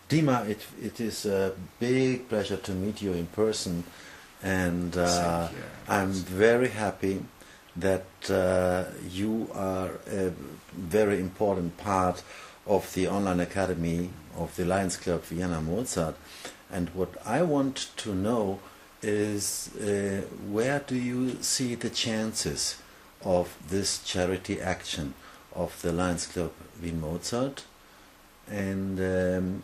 Dima, it is a big pleasure to meet you in person, and I'm very happy that you are a very important part of the online academy of the Lions Club Wien-MozART. And what I want to know is where do you see the chances of this charity action of the Lions Club Wien-MozART? And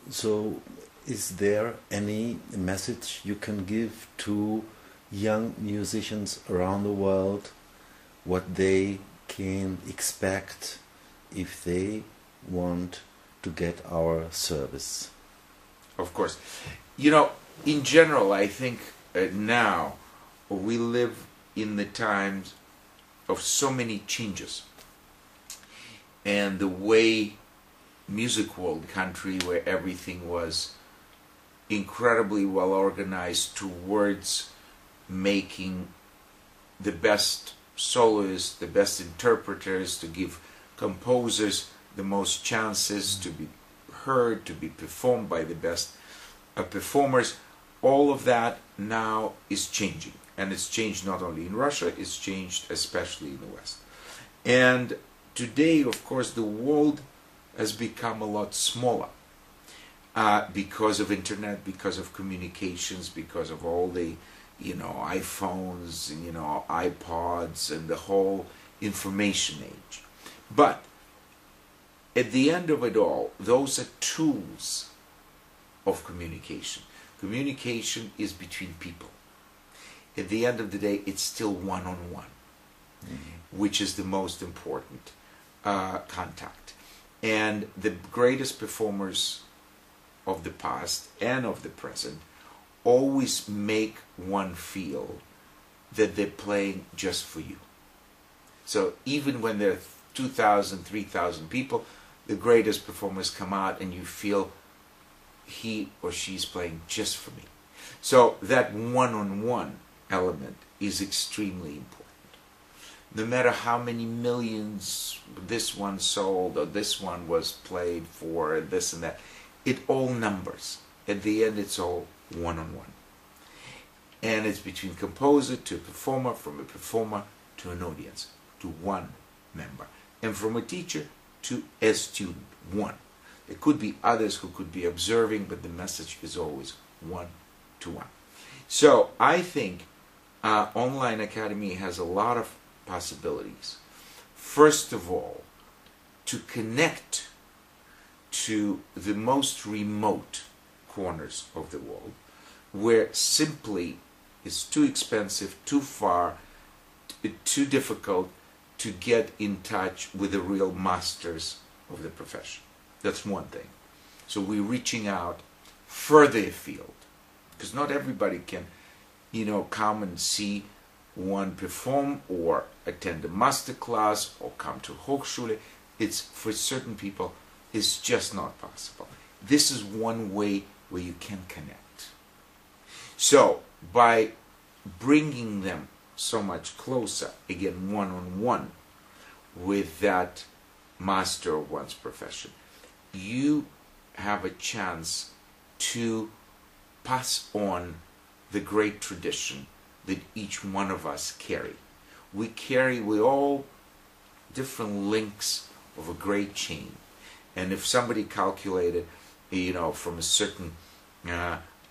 so, is there any message you can give to young musicians around the world, what they can expect if they want to get our service? Of course. You know, in general, I think now we live in the times of so many changes. And the way music world country where everything was incredibly well organized towards making the best soloists, the best interpreters, to give composers the most chances to be heard, to be performed by the best performers. All of that now is changing, and it's changed not only in Russia, it's changed especially in the West. And today, of course, the world has become a lot smaller because of internet, because of communications, because of all the, iPhones, iPods, and the whole information age. But at the end of it all, those are tools of communication. Communication is between people. At the end of the day, it's still one-on-one, which is the most important contact. And the greatest performers of the past and of the present always make one feel that they're playing just for you. So even when there are 2,000, 3,000 people, the greatest performers come out and you feel he or she's playing just for me. So that one-on-one element is extremely important. No matter how many millions this one sold or this one was played for, this and that, it all numbers. At the end, it's all one-on-one. And it's between composer to performer, from a performer to an audience, to one member. And from a teacher to a student, one. There could be others who could be observing, but the message is always one-to-one. So I think Online Academy has a lot of possibilities. First of all, to connect to the most remote corners of the world, where simply it's too expensive, too far, too difficult to get in touch with the real masters of the profession. That's one thing. So we're reaching out further afield, because not everybody can, come and see one perform or attend a master class or come to Hochschule. It's, for certain people, it's just not possible. This is one way where you can connect. So by bringing them so much closer, again, one-on-one with that master of one's profession, you have a chance to pass on the great tradition that each one of us carry. We all different links of a great chain. And if somebody calculated, from a certain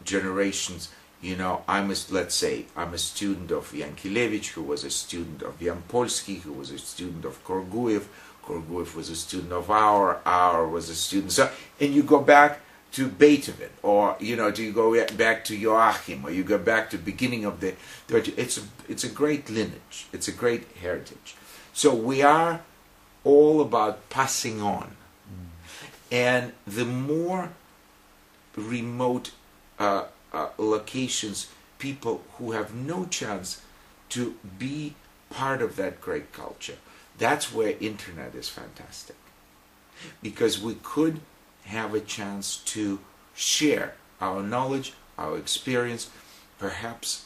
generations, let's say I'm a student of Yankelevich, who was a student of Yampolsky, who was a student of Korguev was a student of Auer was a student, so, and you go back to Beethoven, or do you go back to Joachim, or you go back to the beginning of the, it's a great lineage, it's a great heritage. So we are all about passing on. And the more remote locations people who have no chance to be part of that great culture. That's where internet is fantastic, because we could have a chance to share our knowledge, our experience, perhaps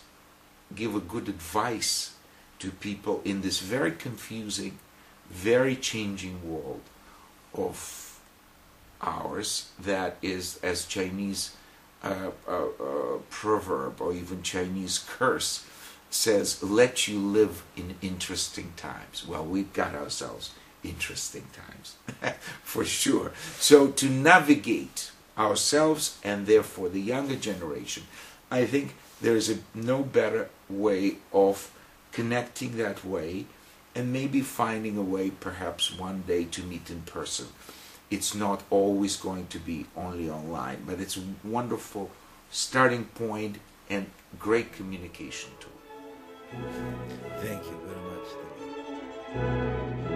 give a good advice to people in this very confusing, very changing world of ours that is, as Chinese proverb or even Chinese curse says, let you live in interesting times. Well, we've got ourselves interesting times, for sure. So to navigate ourselves and therefore the younger generation, I think there is no better way of connecting that way, and maybe finding a way perhaps one day to meet in person. It's not always going to be only online, but it's a wonderful starting point and great communication tool. Thank you very much.